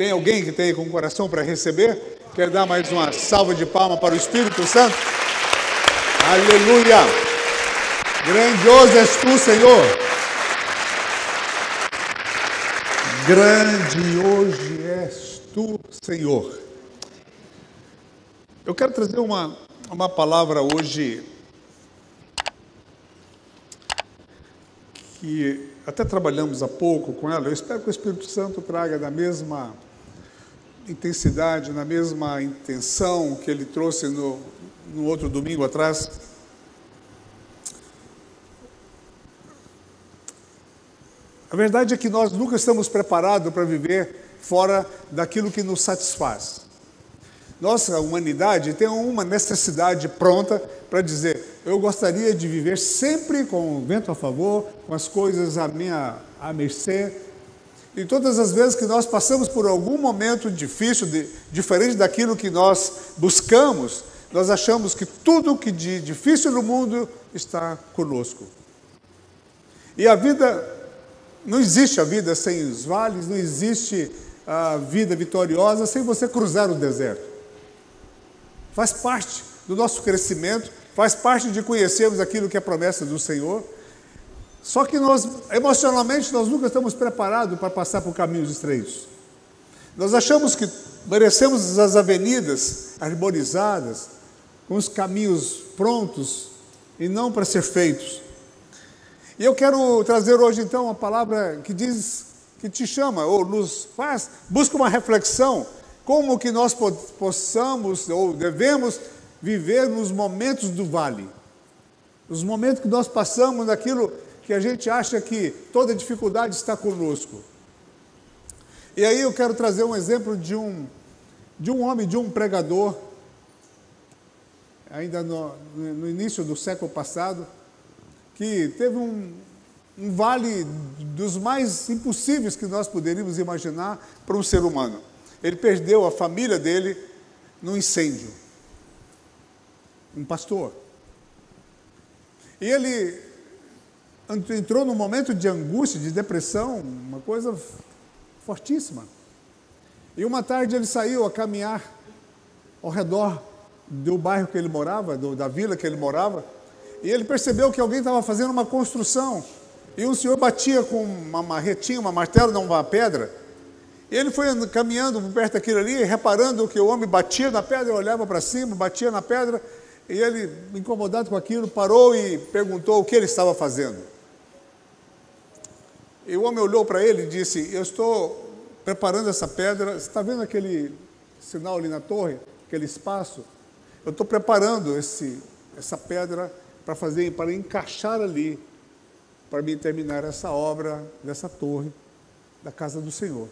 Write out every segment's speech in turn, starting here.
Tem alguém que tem com o coração para receber? Quer dar mais uma salva de palmas para o Espírito Santo? Aleluia! Grandioso és tu, Senhor. Grande és tu, Senhor. Eu quero trazer uma palavra hoje que até trabalhamos há pouco com ela. Eu espero que o Espírito Santo traga da mesma intensidade, na mesma intenção que ele trouxe no outro domingo atrás. A verdade é que nós nunca estamos preparados para viver fora daquilo que nos satisfaz. Nossa humanidade tem uma necessidade pronta para dizer: eu gostaria de viver sempre com o vento a favor, com as coisas à mercê. E todas as vezes que nós passamos por algum momento difícil, diferente daquilo que nós buscamos, nós achamos que tudo que de difícil no mundo está conosco. E a vida, não existe a vida sem os vales, não existe a vida vitoriosa sem você cruzar o deserto. Faz parte do nosso crescimento, faz parte de conhecermos aquilo que é promessa do Senhor. Só que nós, emocionalmente, nós nunca estamos preparados para passar por caminhos estreitos. Nós achamos que merecemos as avenidas arborizadas, com os caminhos prontos, e não para ser feitos. E eu quero trazer hoje, então, uma palavra que diz, que te chama, ou nos faz, busca uma reflexão, como que nós possamos, ou devemos, viver nos momentos do vale. Os momentos que nós passamos naquilo que a gente acha que toda dificuldade está conosco. E aí eu quero trazer um exemplo de um homem, de um pregador, ainda no início do século passado, que teve um vale dos mais impossíveis que nós poderíamos imaginar para um ser humano. Ele perdeu a família dele num incêndio. Um pastor. E ele entrou num momento de angústia, de depressão, uma coisa fortíssima. E uma tarde ele saiu a caminhar ao redor do bairro que ele morava, da vila que ele morava, e ele percebeu que alguém estava fazendo uma construção, e um senhor batia com uma marretinha, uma martelo, não uma pedra, e ele foi caminhando por perto daquilo ali, reparando que o homem batia na pedra, olhava para cima, batia na pedra, e ele, incomodado com aquilo, parou e perguntou o que ele estava fazendo. E o homem olhou para ele e disse: eu estou preparando essa pedra, você está vendo aquele sinal ali na torre, aquele espaço? Eu estou preparando essa pedra para encaixar ali, para mim terminar essa obra dessa torre, da casa do Senhor.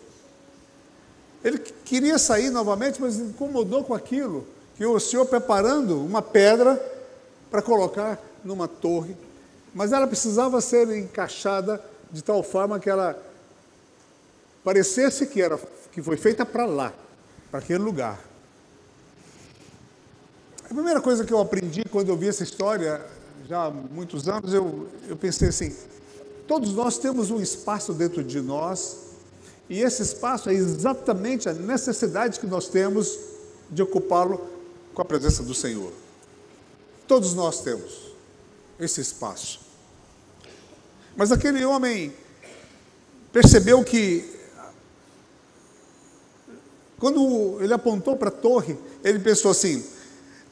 Ele queria sair novamente, mas incomodou com aquilo, que o Senhor preparando uma pedra para colocar numa torre, mas ela precisava ser encaixada de tal forma que ela parecesse que foi feita para lá, para aquele lugar. A primeira coisa que eu aprendi quando eu vi essa história, já há muitos anos, eu pensei assim: todos nós temos um espaço dentro de nós, e esse espaço é exatamente a necessidade que nós temos de ocupá-lo com a presença do Senhor. Todos nós temos esse espaço. Mas aquele homem percebeu que, quando ele apontou para a torre, ele pensou assim: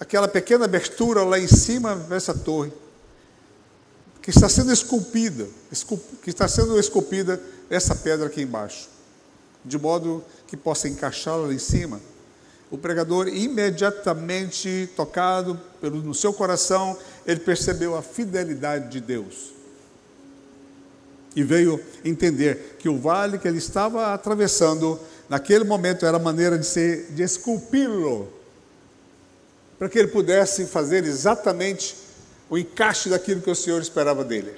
aquela pequena abertura lá em cima dessa torre, que está sendo esculpida essa pedra aqui embaixo, de modo que possa encaixá-la lá em cima. O pregador, imediatamente tocado no seu coração, ele percebeu a fidelidade de Deus. E veio entender que o vale que ele estava atravessando, naquele momento, era a maneira de esculpi-lo, para que ele pudesse fazer exatamente o encaixe daquilo que o Senhor esperava dele.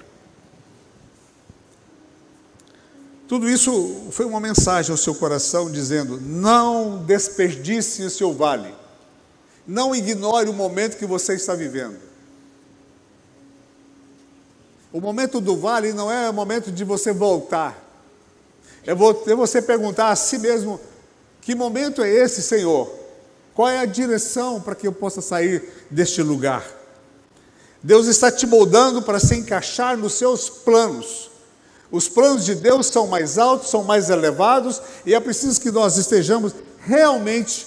Tudo isso foi uma mensagem ao seu coração, dizendo: não desperdice o seu vale, não ignore o momento que você está vivendo. O momento do vale não é o momento de você voltar, é você perguntar a si mesmo: Que momento é esse, Senhor? Qual é a direção para que eu possa sair deste lugar? Deus está te moldando para se encaixar nos seus planos. Os planos de Deus são mais altos, são mais elevados, e é preciso que nós estejamos realmente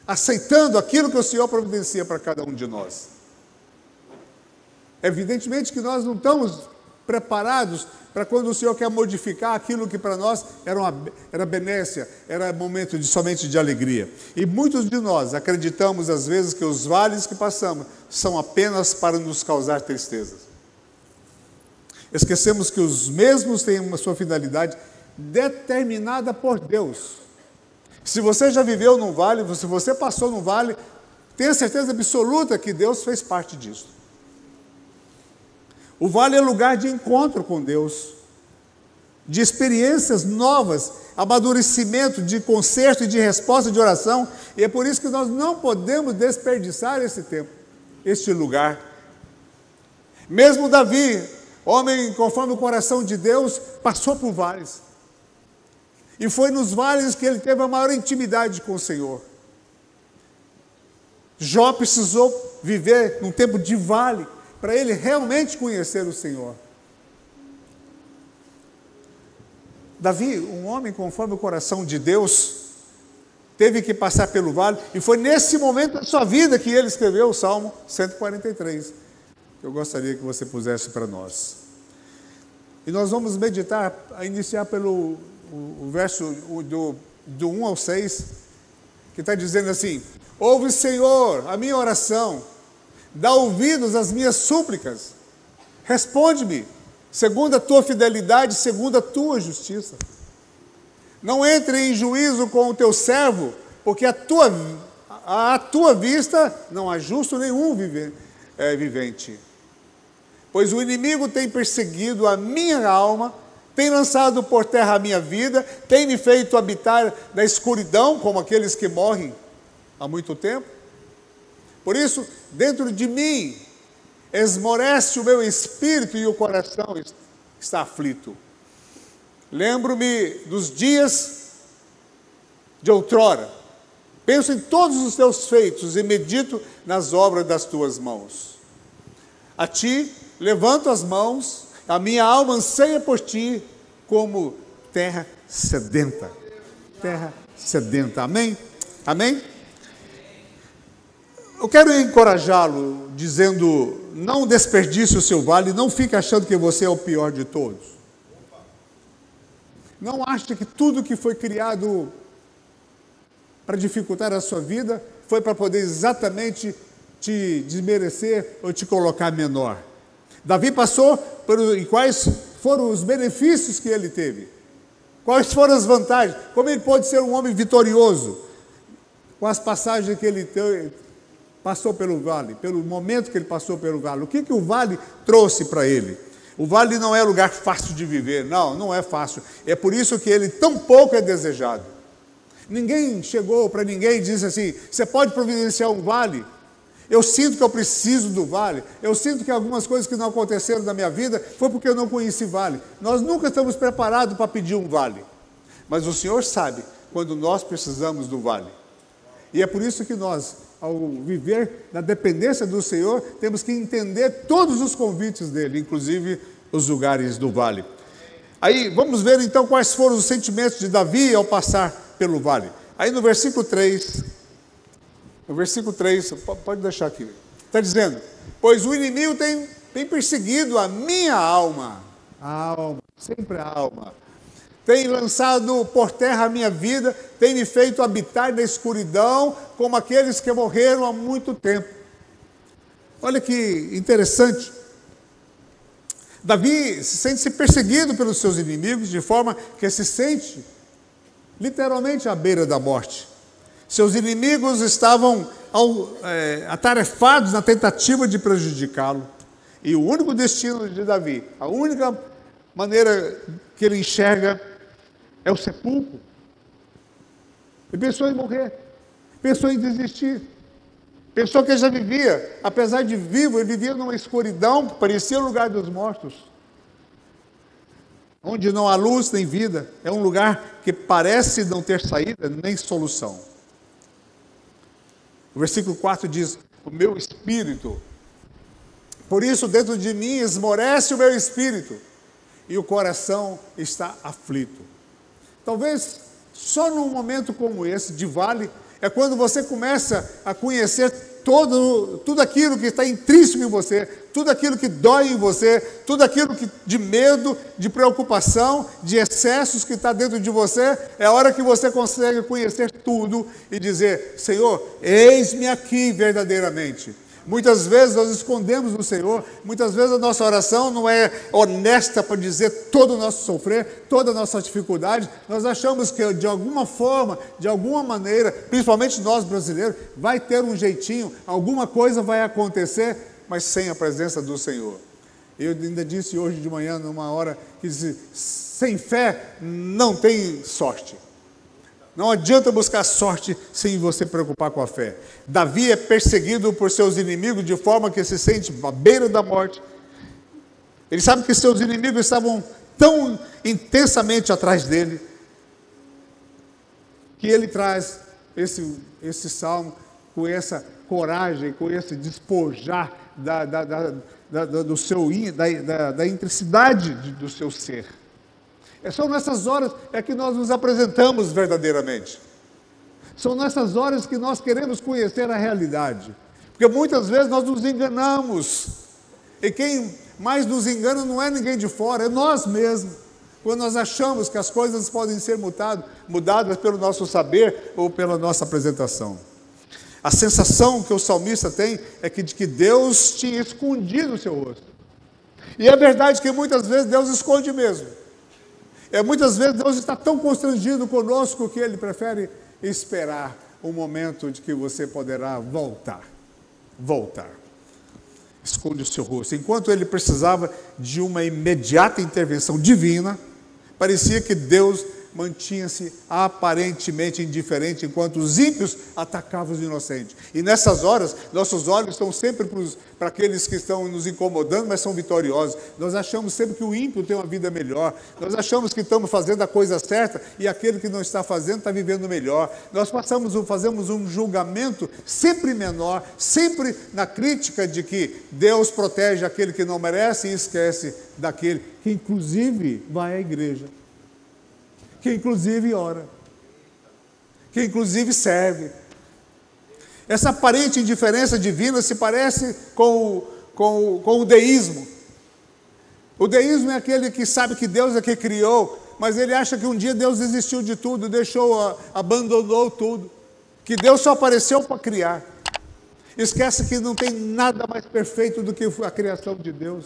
aceitando aquilo que o Senhor providencia para cada um de nós. Evidentemente que nós não estamos preparados para quando o Senhor quer modificar aquilo que para nós era benécia, era momento somente de alegria. E muitos de nós acreditamos às vezes que os vales que passamos são apenas para nos causar tristezas. Esquecemos que os mesmos têm uma sua finalidade determinada por Deus. Se você já viveu num vale, se você passou num vale, tenha certeza absoluta que Deus fez parte disso. O vale é lugar de encontro com Deus, de experiências novas, amadurecimento, de conserto e de resposta de oração, e é por isso que nós não podemos desperdiçar esse tempo, este lugar. Mesmo Davi, homem conforme o coração de Deus, passou por vales. E foi nos vales que ele teve a maior intimidade com o Senhor. Jó precisou viver num tempo de vale, para ele realmente conhecer o Senhor. Davi, um homem conforme o coração de Deus, teve que passar pelo vale, e foi nesse momento da sua vida que ele escreveu o Salmo 143. Eu gostaria que você pusesse para nós. E nós vamos meditar, a iniciar pelo o verso do 1 ao 6, que está dizendo assim: ouve, Senhor, a minha oração, dá ouvidos às minhas súplicas, responde-me, segundo a tua fidelidade, segundo a tua justiça. Não entre em juízo com o teu servo, porque à tua vista não há justo nenhum vivente. Pois o inimigo tem perseguido a minha alma, tem lançado por terra a minha vida, tem me feito habitar na escuridão, como aqueles que morrem há muito tempo. Por isso, dentro de mim, esmorece o meu espírito e o coração está aflito. Lembro-me dos dias de outrora. Penso em todos os teus feitos e medito nas obras das tuas mãos. A ti levanto as mãos, a minha alma anseia por ti como terra sedenta. Terra sedenta. Amém? Amém? Eu quero encorajá-lo dizendo: não desperdice o seu vale, não fique achando que você é o pior de todos. Não ache que tudo que foi criado para dificultar a sua vida foi para poder exatamente te desmerecer ou te colocar menor. Davi passou e quais foram os benefícios que ele teve? Quais foram as vantagens? Como ele pode ser um homem vitorioso? Com as passagens que ele passou pelo vale, pelo momento que ele passou pelo vale. O que o vale trouxe para ele? O vale não é lugar fácil de viver, não é fácil. É por isso que ele tão pouco é desejado. Ninguém chegou para ninguém e disse assim: você pode providenciar um vale? Eu sinto que eu preciso do vale, eu sinto que algumas coisas que não aconteceram na minha vida foi porque eu não conheci vale. Nós nunca estamos preparados para pedir um vale, mas o Senhor sabe quando nós precisamos do vale. E é por isso que nós, ao viver na dependência do Senhor, temos que entender todos os convites dele, inclusive os lugares do vale. Aí, vamos ver então quais foram os sentimentos de Davi ao passar pelo vale. Aí no versículo 3, pode deixar aqui, está dizendo: pois o inimigo tem perseguido a minha alma, sempre a alma, tem lançado por terra a minha vida, tem me feito habitar na escuridão, como aqueles que morreram há muito tempo. Olha que interessante. Davi se sente perseguido pelos seus inimigos, de forma que se sente literalmente à beira da morte. Seus inimigos estavam atarefados na tentativa de prejudicá-lo. E o único destino de Davi, a única maneira que ele enxerga é o sepulcro. Ele pensou em morrer, pensou em desistir. Pensou que ele já vivia, apesar de vivo, ele vivia numa escuridão que parecia o lugar dos mortos. onde não há luz nem vida, é um lugar que parece não ter saída nem solução. O versículo 4 diz: o meu espírito, por isso dentro de mim esmorece o meu espírito, e o coração está aflito. Talvez só num momento como esse, de vale, é quando você começa a conhecer tudo aquilo que está intrínseco em você, tudo aquilo que dói em você, tudo aquilo de medo, de preocupação, de excessos que está dentro de você. É a hora que você consegue conhecer tudo e dizer: Senhor, eis-me aqui verdadeiramente. Muitas vezes nós escondemos no Senhor, muitas vezes a nossa oração não é honesta para dizer todo o nosso sofrer, toda a nossa dificuldade. Nós achamos que de alguma forma, de alguma maneira, principalmente nós brasileiros, vai ter um jeitinho, alguma coisa vai acontecer, mas sem a presença do Senhor. Eu ainda disse hoje de manhã, numa hora, que disse: sem fé não tem sorte. Não adianta buscar sorte sem você preocupar com a fé. Davi é perseguido por seus inimigos de forma que se sente à beira da morte. Ele sabe que seus inimigos estavam tão intensamente atrás dele, que ele traz esse salmo com essa coragem, com esse despojar da intensidade do seu ser. São nessas horas que nós nos apresentamos verdadeiramente. São nessas horas que nós queremos conhecer a realidade. Porque muitas vezes nós nos enganamos. E quem mais nos engana não é ninguém de fora, é nós mesmos. Quando nós achamos que as coisas podem ser mudadas pelo nosso saber ou pela nossa apresentação. A sensação que o salmista tem é de que Deus tinha escondido o seu rosto. E é verdade que muitas vezes Deus esconde mesmo. Muitas vezes Deus está tão constrangido conosco que Ele prefere esperar o momento de que você poderá voltar. Esconde o seu rosto. Enquanto ele precisava de uma imediata intervenção divina, parecia que Deus mantinha-se aparentemente indiferente, enquanto os ímpios atacavam os inocentes. E nessas horas, nossos olhos estão sempre para aqueles que estão nos incomodando, mas são vitoriosos. Nós achamos sempre que o ímpio tem uma vida melhor. Nós achamos que estamos fazendo a coisa certa e aquele que não está fazendo está vivendo melhor. Nós fazemos um julgamento sempre menor, sempre na crítica de que Deus protege aquele que não merece e esquece daquele que inclusive vai à igreja, que inclusive ora, que inclusive serve. Essa aparente indiferença divina se parece com o deísmo. O deísmo é aquele que sabe que Deus é que criou, mas ele acha que um dia Deus desistiu de tudo, abandonou tudo, que Deus só apareceu para criar. Esquece que não tem nada mais perfeito do que a criação de Deus.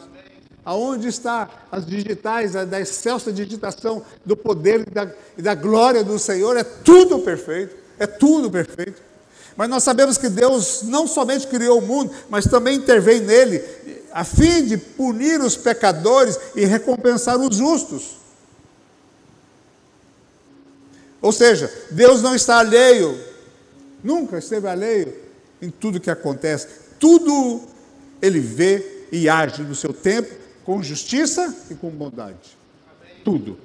Aonde está as digitais, da excelsa digitação do poder e da glória do Senhor? É tudo perfeito, Mas nós sabemos que Deus não somente criou o mundo, mas também intervém nele, a fim de punir os pecadores e recompensar os justos. Ou seja, Deus não está alheio, nunca esteve alheio em tudo que acontece. Tudo Ele vê e age no seu tempo, com justiça e com bondade. Tudo.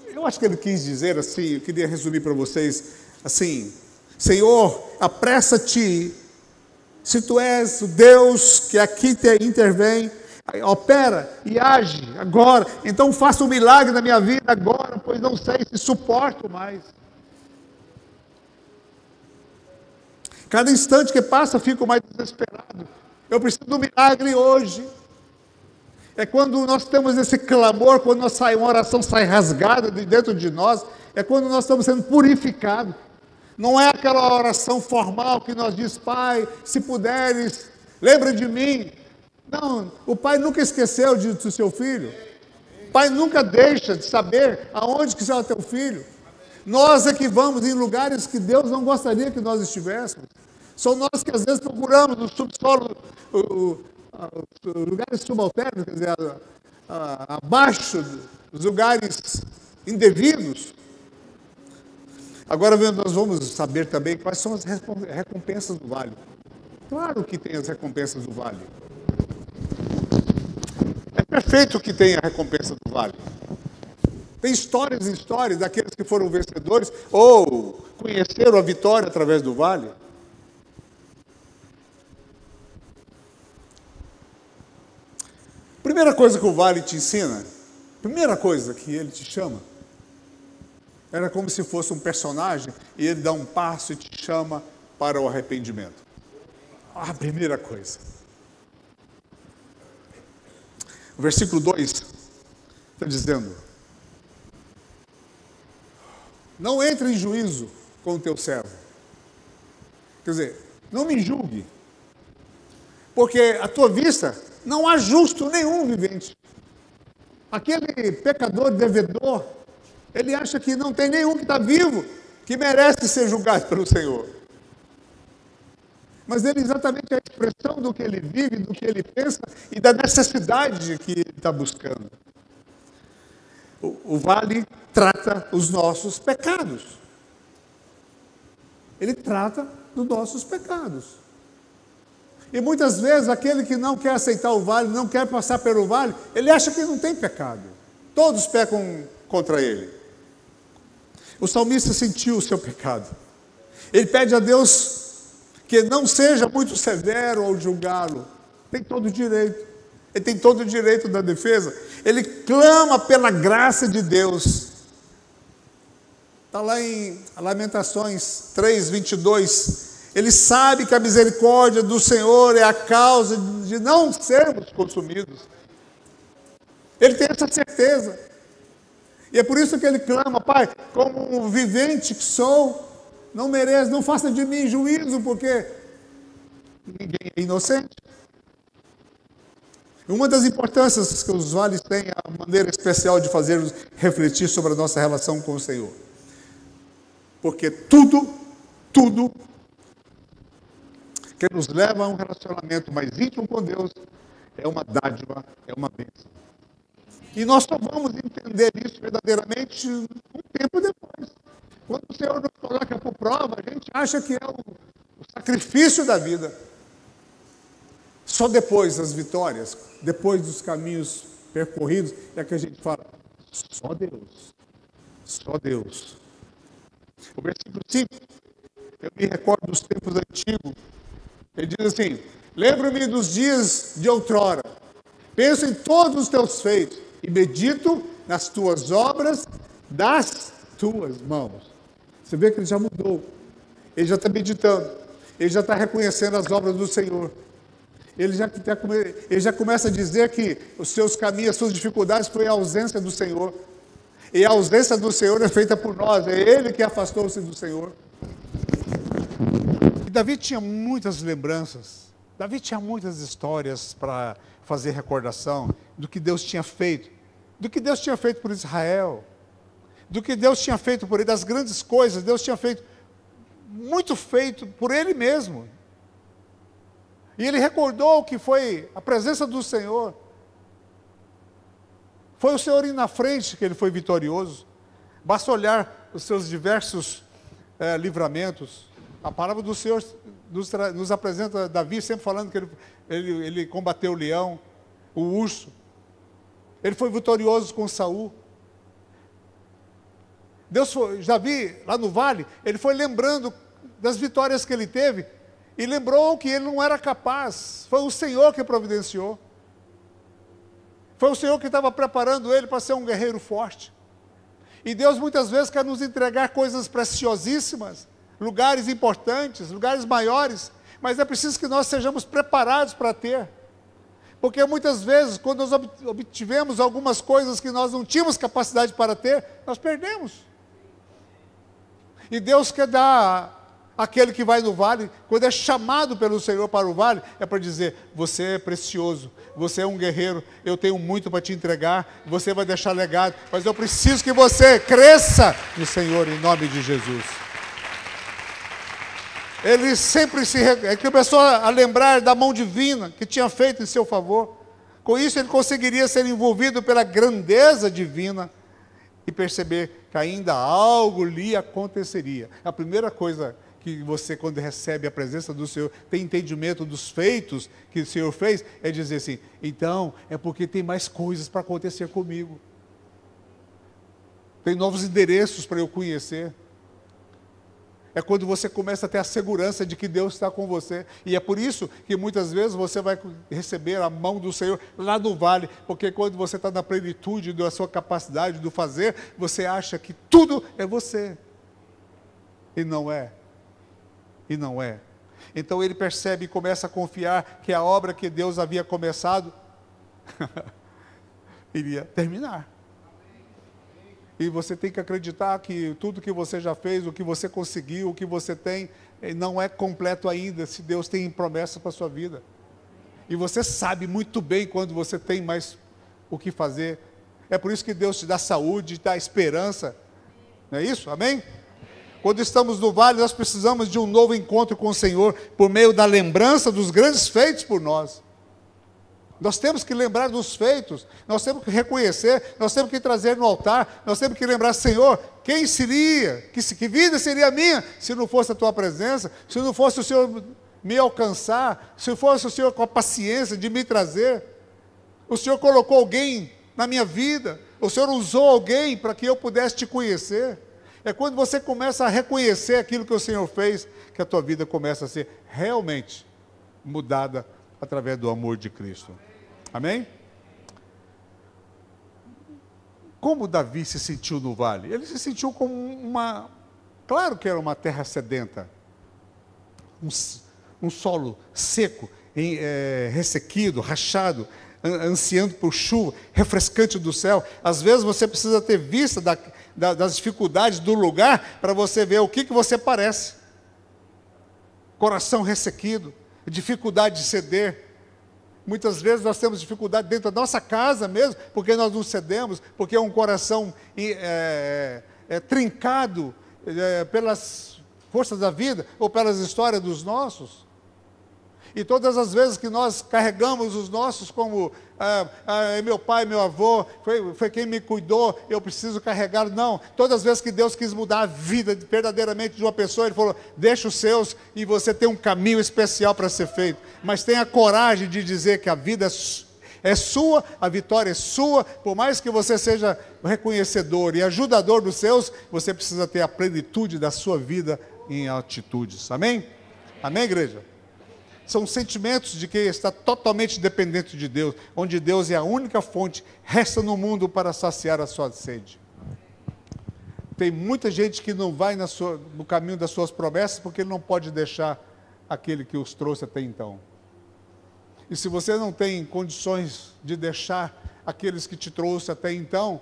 Eu acho que ele quis dizer assim, eu queria resumir para vocês assim: Senhor, apressa-te, se tu és o Deus que aqui intervém, opera e age agora, então faça um milagre na minha vida agora, pois não sei se suporto mais. Cada instante que passa, eu fico mais desesperado. Eu preciso de um milagre hoje. É quando nós temos esse clamor, quando uma oração sai rasgada de dentro de nós, é quando nós estamos sendo purificados. Não é aquela oração formal que nós diz: Pai, se puderes, lembra de mim. Não, o Pai nunca esqueceu do seu filho. O Pai nunca deixa de saber aonde que está o teu filho. Nós é que vamos em lugares que Deus não gostaria que nós estivéssemos. São nós que às vezes procuramos no subsolo, lugares subalternos, quer dizer, abaixo dos lugares indevidos. Agora nós vamos saber também quais são as recompensas do vale. Claro que tem as recompensas do vale. É perfeito que tem a recompensa do vale. Tem histórias e histórias daqueles que foram vencedores ou conheceram a vitória através do vale. Primeira coisa que o vale te ensina, primeira coisa que ele te chama, era como se fosse um personagem e ele dá um passo e te chama para o arrependimento. A primeira coisa. O versículo 2 está dizendo: não entre em juízo com o teu servo. Quer dizer, não me julgue, porque à tua vista não há justo nenhum vivente. Aquele pecador devedor, ele acha que não tem nenhum que está vivo, que merece ser julgado pelo Senhor. Mas ele exatamente é a expressão do que ele vive, do que ele pensa e da necessidade que ele está buscando. O vale trata os nossos pecados. Ele trata dos nossos pecados. E muitas vezes aquele que não quer aceitar o vale, não quer passar pelo vale, ele acha que não tem pecado. Todos pecam contra ele. O salmista sentiu o seu pecado. Ele pede a Deus que não seja muito severo ao julgá-lo. Tem todo o direito. Ele tem todo o direito da defesa. Ele clama pela graça de Deus. Está lá em Lamentações 3:22. Ele sabe que a misericórdia do Senhor é a causa de não sermos consumidos. Ele tem essa certeza. E é por isso que ele clama: Pai, como um vivente que sou, não mereço, não faça de mim juízo, porque ninguém é inocente. Uma das importâncias que os vales têm é a maneira especial de fazer-nos refletir sobre a nossa relação com o Senhor. Porque tudo que nos leva a um relacionamento mais íntimo com Deus é uma dádiva, é uma bênção. E nós só vamos entender isso verdadeiramente um tempo depois. Quando o Senhor nos coloca por prova, a gente acha que é o sacrifício da vida. Só depois das vitórias, depois dos caminhos percorridos, é que a gente fala: só Deus, só Deus. O versículo 5, eu me recordo dos tempos antigos. Ele diz assim: lembro-me dos dias de outrora, penso em todos os teus feitos e medito nas tuas obras das tuas mãos. Você vê que ele já mudou, ele já está meditando, ele já está reconhecendo as obras do Senhor. Ele já começa a dizer que os seus caminhos, as suas dificuldades foi a ausência do Senhor. E a ausência do Senhor é feita por nós, é Ele que afastou-se do Senhor. E Davi tinha muitas lembranças, Davi tinha muitas histórias para fazer recordação do que Deus tinha feito, do que Deus tinha feito por Israel, do que Deus tinha feito por ele, das grandes coisas. Deus tinha feito, muito feito por Ele mesmo. E ele recordou que foi a presença do Senhor. Foi o Senhor indo na frente que ele foi vitorioso. Basta olhar os seus diversos livramentos. A palavra do Senhor nos apresenta Davi sempre falando que ele combateu o leão, o urso. Ele foi vitorioso com Saul. Davi, lá no vale, ele foi lembrando das vitórias que ele teve. E lembrou que ele não era capaz. Foi o Senhor que providenciou. Foi o Senhor que estava preparando ele para ser um guerreiro forte. E Deus muitas vezes quer nos entregar coisas preciosíssimas, lugares importantes, lugares maiores, mas é preciso que nós sejamos preparados para ter. Porque muitas vezes, quando nós obtivemos algumas coisas que nós não tínhamos capacidade para ter, nós perdemos. E Deus quer dar aquele que vai no vale, quando é chamado pelo Senhor para o vale, é para dizer: você é precioso, você é um guerreiro, eu tenho muito para te entregar, você vai deixar legado, mas eu preciso que você cresça no Senhor, em nome de Jesus. Ele sempre começou a lembrar da mão divina que tinha feito em seu favor. Com isso ele conseguiria ser envolvido pela grandeza divina e perceber que ainda algo lhe aconteceria. A primeira coisa que que você, quando recebe a presença do Senhor, tem entendimento dos feitos que o Senhor fez, é dizer assim, então, é porque tem mais coisas para acontecer comigo. Tem novos endereços para eu conhecer. É quando você começa a ter a segurança de que Deus está com você. E é por isso que muitas vezes você vai receber a mão do Senhor lá no vale, porque quando você está na plenitude da sua capacidade do fazer, você acha que tudo é você. E não é. E não é. Então ele percebe e começa a confiar que a obra que Deus havia começado iria terminar. E você tem que acreditar que tudo que você já fez, o que você conseguiu, o que você tem, não é completo ainda, se Deus tem promessa para a sua vida. E você sabe muito bem quando você tem mais o que fazer. É por isso que Deus te dá saúde, te dá esperança. Não é isso? Amém? Quando estamos no vale, nós precisamos de um novo encontro com o Senhor, por meio da lembrança dos grandes feitos por nós. Nós temos que lembrar dos feitos, nós temos que reconhecer, nós temos que trazer no altar, nós temos que lembrar, Senhor, quem seria, que vida seria a minha, se não fosse a Tua presença, se não fosse o Senhor me alcançar, se fosse o Senhor com a paciência de me trazer. O Senhor colocou alguém na minha vida, o Senhor usou alguém para que eu pudesse Te conhecer. É quando você começa a reconhecer aquilo que o Senhor fez, que a tua vida começa a ser realmente mudada através do amor de Cristo. Amém? Como Davi se sentiu no vale? Ele se sentiu como claro que era uma terra sedenta, um solo seco, ressequido, rachado, ansiando por chuva, refrescante do céu. Às vezes você precisa ter vista das dificuldades do lugar para você ver o que você parece. Coração ressequido, dificuldade de ceder. Muitas vezes nós temos dificuldade dentro da nossa casa mesmo, porque nós não cedemos, porque é um coração trincado pelas forças da vida, ou pelas histórias dos nossos. E todas as vezes que nós carregamos os nossos como meu pai, meu avô, foi quem me cuidou, eu preciso carregar. Não, todas as vezes que Deus quis mudar a vida verdadeiramente de uma pessoa, Ele falou, deixa os seus e você tem um caminho especial para ser feito. Mas tenha coragem de dizer que a vida é sua, a vitória é sua, por mais que você seja reconhecedor e ajudador dos seus, você precisa ter a plenitude da sua vida em atitudes. Amém? Amém, igreja? São sentimentos de que está totalmente dependente de Deus, onde Deus é a única fonte, resta no mundo para saciar a sua sede. Tem muita gente que não vai no caminho das suas promessas, porque ele não pode deixar aquele que os trouxe até então. E se você não tem condições de deixar aqueles que te trouxe até então,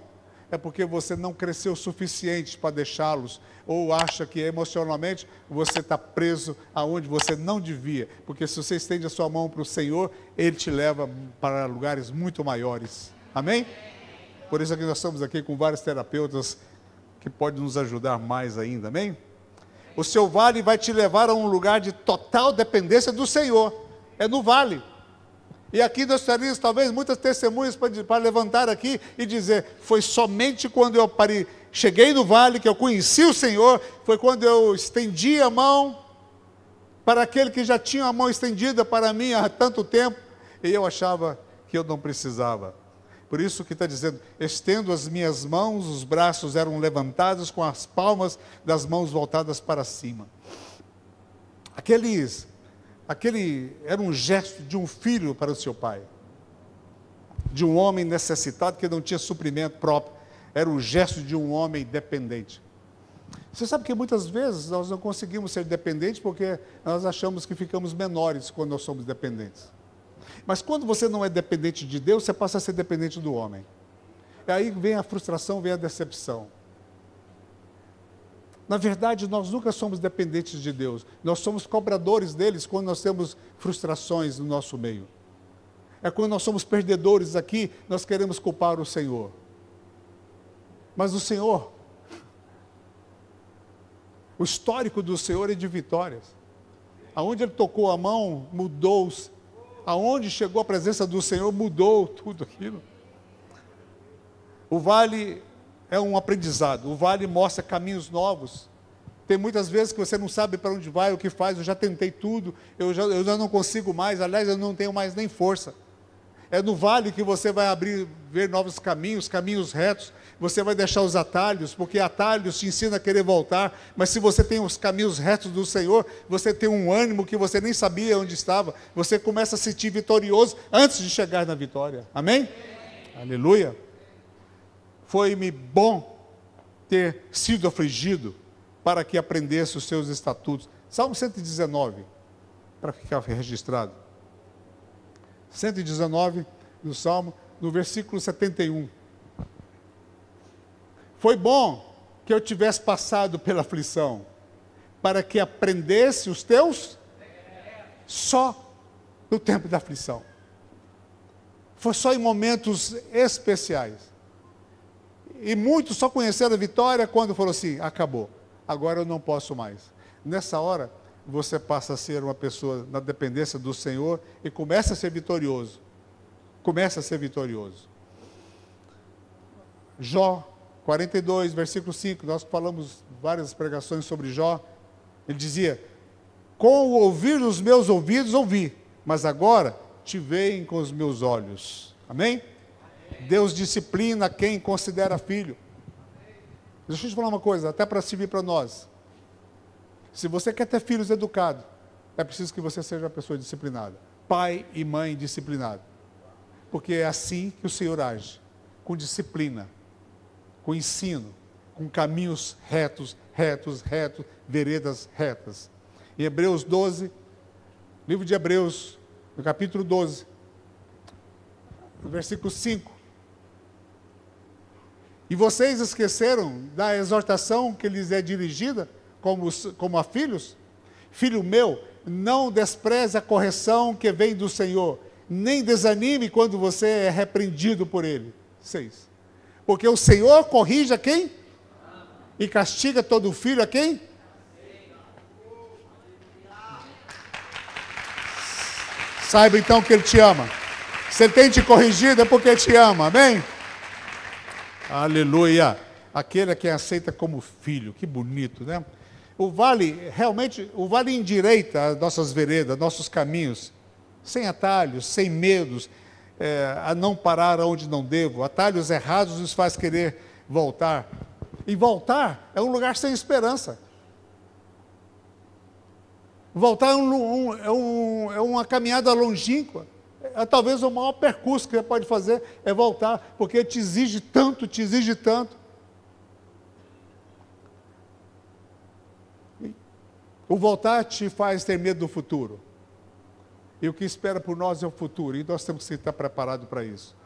é porque você não cresceu o suficiente para deixá-los, ou acha que emocionalmente você está preso aonde você não devia, porque se você estende a sua mão para o Senhor, Ele te leva para lugares muito maiores. Amém? Por isso é que nós estamos aqui com vários terapeutas que podem nos ajudar mais ainda. Amém? O seu vale vai te levar a um lugar de total dependência do Senhor. É no vale. E aqui nós teríamos talvez muitas testemunhas para levantar aqui e dizer, foi somente quando eu cheguei no vale que eu conheci o Senhor, foi quando eu estendi a mão para aquele que já tinha a mão estendida para mim há tanto tempo, e eu achava que eu não precisava. Por isso que está dizendo, estendo as minhas mãos, os braços eram levantados com as palmas das mãos voltadas para cima. Aquele era um gesto de um filho para o seu pai, de um homem necessitado que não tinha suprimento próprio, era o gesto de um homem dependente. Você sabe que muitas vezes nós não conseguimos ser dependentes porque nós achamos que ficamos menores quando nós somos dependentes. Mas quando você não é dependente de Deus, você passa a ser dependente do homem. E aí vem a frustração, vem a decepção. Na verdade, nós nunca somos dependentes de Deus. Nós somos cobradores deles quando nós temos frustrações no nosso meio. É quando nós somos perdedores aqui, nós queremos culpar o Senhor. Mas o Senhor, o histórico do Senhor é de vitórias. Aonde Ele tocou a mão, mudou-se. Aonde chegou a presença do Senhor, mudou tudo aquilo. O vale é um aprendizado. O vale mostra caminhos novos. Tem muitas vezes que você não sabe para onde vai, o que faz. Eu já tentei tudo, eu já não consigo mais. Aliás, eu não tenho mais nem força. É no vale que você vai ver novos caminhos, caminhos retos. Você vai deixar os atalhos, porque atalhos te ensinam a querer voltar. Mas se você tem os caminhos retos do Senhor, você tem um ânimo que você nem sabia onde estava. Você começa a se sentir vitorioso antes de chegar na vitória. Amém? Aleluia. Foi-me bom ter sido afligido para que aprendesse os seus estatutos. Salmo 119, para ficar registrado. 119 do Salmo, no versículo 71. Foi bom que eu tivesse passado pela aflição, para que aprendesse os teus só no tempo da aflição. Foi só em momentos especiais. E muitos só conheceram a vitória quando falou assim, acabou, agora eu não posso mais. Nessa hora, você passa a ser uma pessoa na dependência do Senhor e começa a ser vitorioso. Começa a ser vitorioso. Jó 42, versículo 5, nós falamos várias pregações sobre Jó. Ele dizia, com o ouvir dos meus ouvidos ouvi, mas agora te veem com os meus olhos. Amém? Deus disciplina quem considera filho. Deixa eu te falar uma coisa, até para servir para nós. Se você quer ter filhos educados, é preciso que você seja uma pessoa disciplinada. Pai e mãe disciplinado. Porque é assim que o Senhor age. Com disciplina, com ensino, com caminhos retos, veredas retas. Em Hebreus 12, livro de Hebreus, no capítulo 12, no versículo 5. E vocês esqueceram da exortação que lhes é dirigida, como a filhos? Filho meu, não despreze a correção que vem do Senhor, nem desanime quando você é repreendido por Ele. 6. Porque o Senhor corrige a quem? E castiga todo filho a quem? Saiba então que Ele te ama. Se Ele tem te corrigido é porque Ele te ama, amém? Aleluia. Aquele a quem aceita como filho, que bonito, né? O vale, realmente, o vale endireita as nossas veredas, nossos caminhos, sem atalhos, sem medos, a não parar onde não devo. Atalhos errados nos faz querer voltar. E voltar é um lugar sem esperança. Voltar é uma caminhada longínqua. Talvez o maior percurso que você pode fazer é voltar, porque te exige tanto, te exige tanto. O voltar te faz ter medo do futuro. E o que espera por nós é o futuro. E nós temos que estar preparados para isso.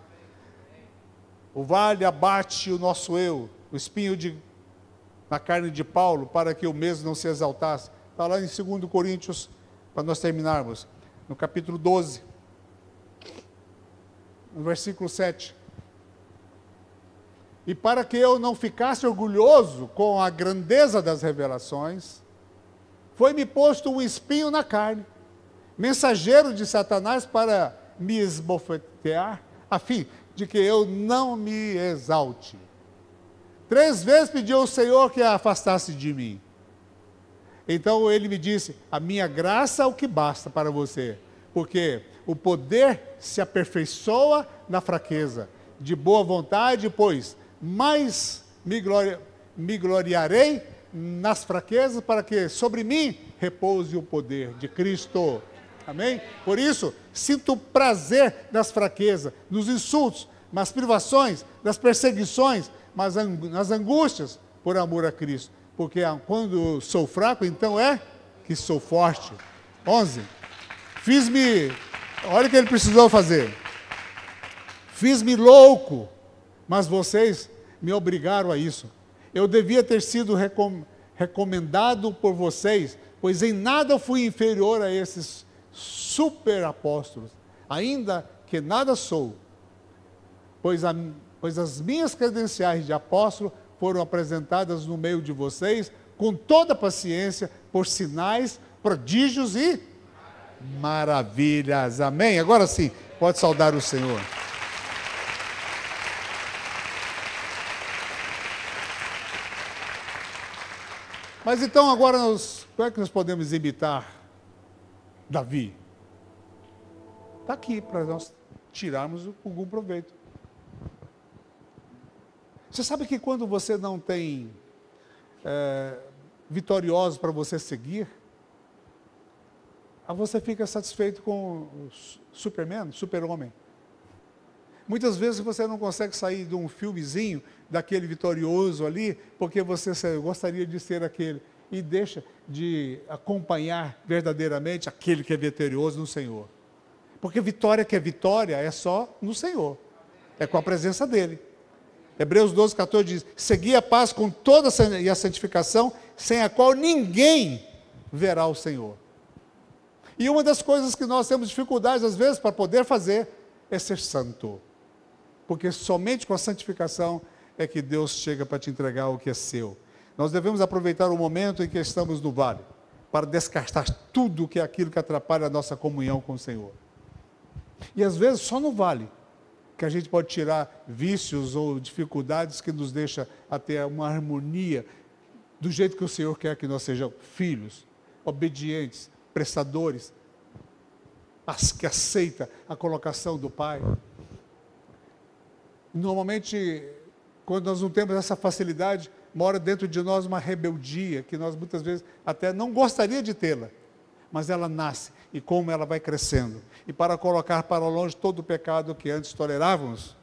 O vale abate o nosso eu, o espinho na carne de Paulo, para que o mesmo não se exaltasse. Está lá em 2 Coríntios, para nós terminarmos. No capítulo 12, no versículo 7. E para que eu não ficasse orgulhoso com a grandeza das revelações, foi-me posto um espinho na carne, mensageiro de Satanás para me esbofetear, a fim de que eu não me exalte. 3 vezes pedi ao Senhor que a afastasse de mim. Então ele me disse, a minha graça é o que basta para você, porque o poder se aperfeiçoa na fraqueza. De boa vontade, pois, mais me gloriarei nas fraquezas, para que sobre mim repouse o poder de Cristo. Amém? Por isso, sinto prazer nas fraquezas, nos insultos, nas privações, nas perseguições, mas nas angústias, por amor a Cristo. Porque quando sou fraco, então é que sou forte. 11. Olha o que ele precisou fazer. Fiz-me louco, mas vocês me obrigaram a isso. Eu devia ter sido recomendado por vocês, pois em nada fui inferior a esses super apóstolos, ainda que nada sou, pois as minhas credenciais de apóstolo foram apresentadas no meio de vocês, com toda paciência, por sinais, prodígios e maravilhas. Amém? Agora sim, pode saudar o Senhor. Mas então agora, como é que nós podemos imitar Davi? Está aqui para nós tirarmos algum proveito. Você sabe que quando você não tem vitoriosos para você seguir, você fica satisfeito com o Superman, Super-Homem. Muitas vezes você não consegue sair de um filmezinho, daquele vitorioso ali, porque você gostaria de ser aquele, e deixa de acompanhar verdadeiramente aquele que é vitorioso no Senhor. Porque vitória que é vitória é só no Senhor, é com a presença dEle. Hebreus 12, 14 diz, segui a paz com toda a santificação, sem a qual ninguém verá o Senhor. E uma das coisas que nós temos dificuldades, às vezes, para poder fazer, é ser santo. Porque somente com a santificação é que Deus chega para te entregar o que é seu. Nós devemos aproveitar o momento em que estamos no vale, para descartar tudo que é aquilo que atrapalha a nossa comunhão com o Senhor. E às vezes, só no vale, que a gente pode tirar vícios ou dificuldades que nos deixa a ter uma harmonia do jeito que o Senhor quer que nós sejamos filhos, obedientes, prestadores, que aceita a colocação do Pai. Normalmente, quando nós não temos essa facilidade, mora dentro de nós uma rebeldia, que nós muitas vezes até não gostaria de tê-la, mas ela nasce, e como ela vai crescendo. E para colocar para longe todo o pecado que antes tolerávamos,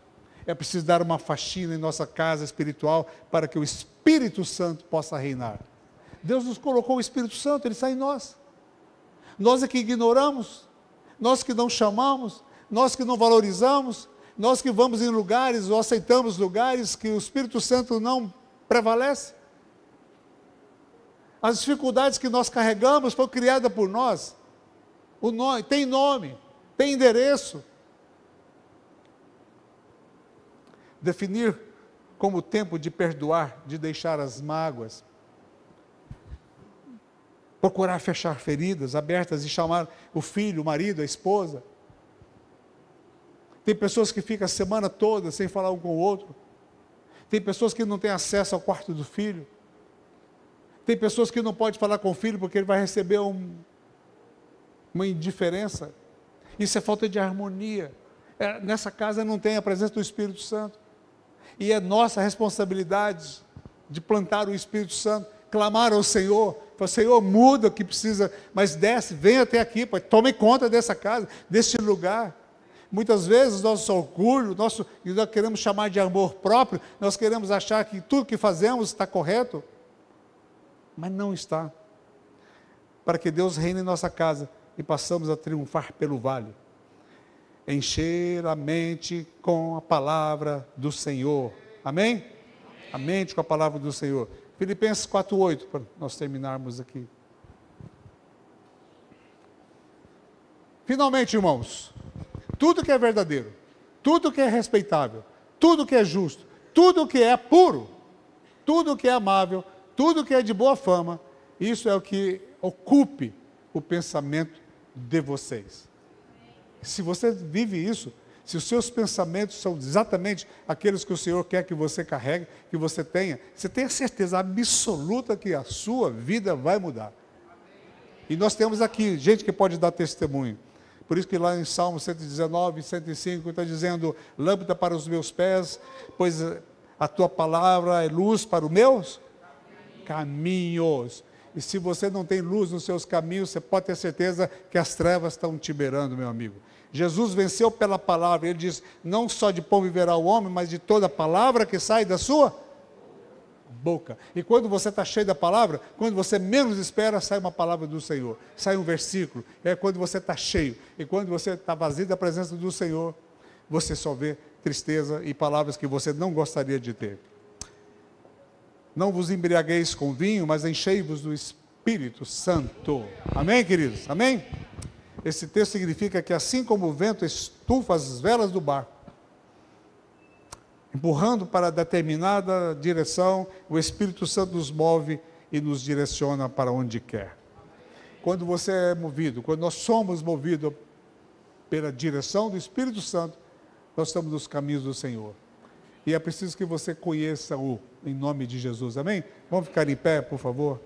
é preciso dar uma faxina em nossa casa espiritual, para que o Espírito Santo possa reinar. Deus nos colocou o Espírito Santo, Ele está em nós. Nós é que ignoramos, nós que não chamamos, nós que não valorizamos, nós que vamos em lugares ou aceitamos lugares que o Espírito Santo não prevalece. As dificuldades que nós carregamos foram criadas por nós. Tem nome, tem endereço. Definir como tempo de perdoar, de deixar as mágoas. Procurar fechar feridas abertas e chamar o filho, o marido, a esposa. Tem pessoas que ficam a semana toda sem falar um com o outro. Tem pessoas que não têm acesso ao quarto do filho. Tem pessoas que não podem falar com o filho porque ele vai receber uma indiferença. Isso é falta de harmonia. Nessa casa não tem a presença do Espírito Santo. E é nossa responsabilidade de plantar o Espírito Santo, clamar ao Senhor. Falar, Senhor, muda o que precisa, mas desce, vem até aqui, pai, tome conta dessa casa, deste lugar. Muitas vezes nosso orgulho, nós queremos chamar de amor próprio, nós queremos achar que tudo que fazemos está correto, mas não está. Para que Deus reine em nossa casa e passamos a triunfar pelo vale. Encher a mente com a palavra do Senhor. Amém? A mente com a palavra do Senhor. Filipenses 4:8, para nós terminarmos aqui. Finalmente, irmãos, tudo que é verdadeiro, tudo que é respeitável, tudo que é justo, tudo que é puro, tudo que é amável, tudo que é de boa fama, isso é o que ocupe o pensamento de vocês. Se você vive isso, se os seus pensamentos são exatamente aqueles que o Senhor quer que você carregue, que você tenha certeza absoluta que a sua vida vai mudar. E nós temos aqui gente que pode dar testemunho. Por isso que lá em Salmo 119, 105, está dizendo, lâmpada para os meus pés, pois a tua palavra é luz para os meus caminhos. E se você não tem luz nos seus caminhos, você pode ter certeza que as trevas estão te beirando, meu amigo. Jesus venceu pela palavra, ele diz, não só de pão viverá o homem, mas de toda palavra que sai da sua boca. E quando você está cheio da palavra, quando você menos espera, sai uma palavra do Senhor, sai um versículo, é quando você está cheio, e quando você está vazio da presença do Senhor, você só vê tristeza e palavras que você não gostaria de ter. Não vos embriagueis com vinho, mas enchei-vos do Espírito Santo. Amém, queridos? Amém? Esse texto significa que assim como o vento estufa as velas do barco, empurrando para determinada direção, o Espírito Santo nos move e nos direciona para onde quer. Quando você é movido, quando nós somos movidos pela direção do Espírito Santo, nós estamos nos caminhos do Senhor. E é preciso que você conheça-o, em nome de Jesus. Amém? Vamos ficar em pé, por favor.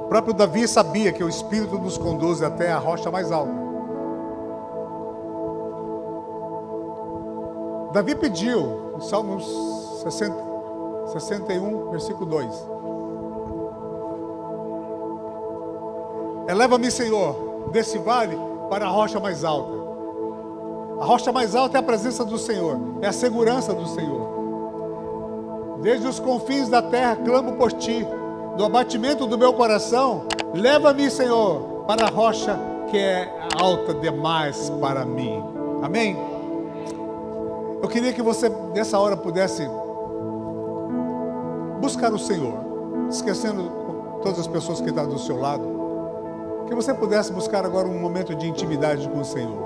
O próprio Davi sabia que o Espírito nos conduz até a rocha mais alta. Davi pediu, em Salmos 61, versículo 2. Eleva-me, Senhor, desse vale para a rocha mais alta. A rocha mais alta é a presença do Senhor, é a segurança do Senhor. Desde os confins da terra clamo por ti. Do abatimento do meu coração, leva-me, Senhor, para a rocha que é alta demais para mim. Amém? Eu queria que você, nessa hora, pudesse buscar o Senhor, esquecendo todas as pessoas que estão do seu lado, que você pudesse buscar agora um momento de intimidade com o Senhor.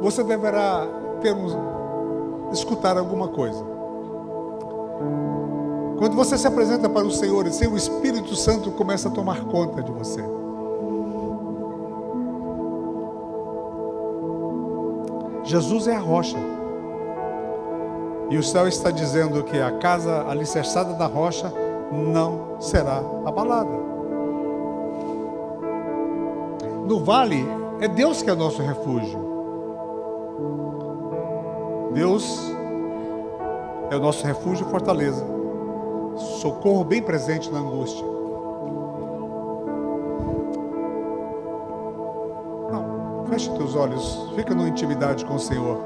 Você deverá escutar alguma coisa. Quando você se apresenta para o Senhor e o Espírito Santo começa a tomar conta de você. Jesus é a rocha. E o céu está dizendo que a casa alicerçada na rocha não será abalada. No vale, é Deus que é nosso refúgio. Deus é o nosso refúgio e fortaleza. Socorro bem presente na angústia. Não, feche teus olhos, fica numa intimidade com o Senhor.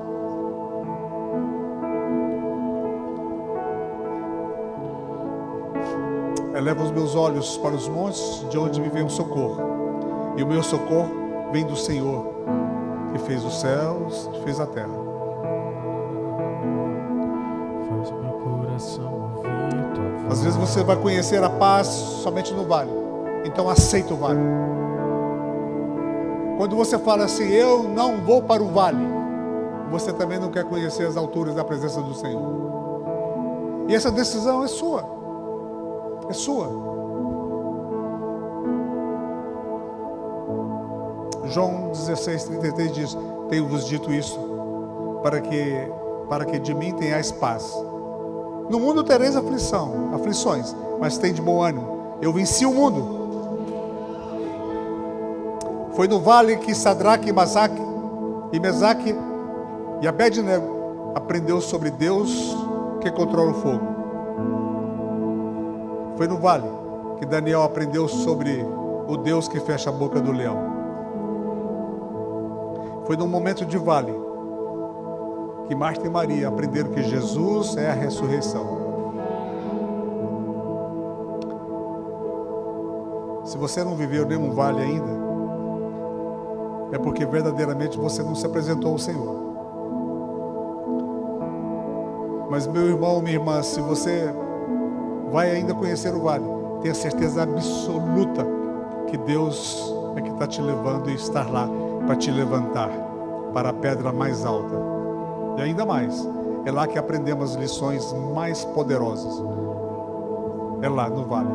Eleva os meus olhos para os montes, de onde me vem o socorro. E o meu socorro vem do Senhor, que fez os céus e fez a terra. Faz meu coração ouvir tua voz. Às vezes você vai conhecer a paz somente no vale. Então aceita o vale. Quando você fala assim, eu não vou para o vale, você também não quer conhecer as alturas da presença do Senhor. E essa decisão é sua. É sua. João 16:33 diz: tenho-vos dito isso para que de mim tenhais paz. No mundo tereis aflições, mas tem de bom ânimo. Eu venci o mundo. Foi no vale que Sadraque, Mesaque e Abednego aprendeu sobre Deus que controla o fogo. Foi no vale que Daniel aprendeu sobre o Deus que fecha a boca do leão. Foi num momento de vale que Marta e Maria aprenderam que Jesus é a ressurreição. Se você não viveu nenhum vale ainda, é porque verdadeiramente você não se apresentou ao Senhor. Mas meu irmão, minha irmã, se você vai ainda conhecer o vale, tenha certeza absoluta que Deus é que está te levando e estar lá para te levantar para a pedra mais alta. E ainda mais, é lá que aprendemos as lições mais poderosas. É lá no vale.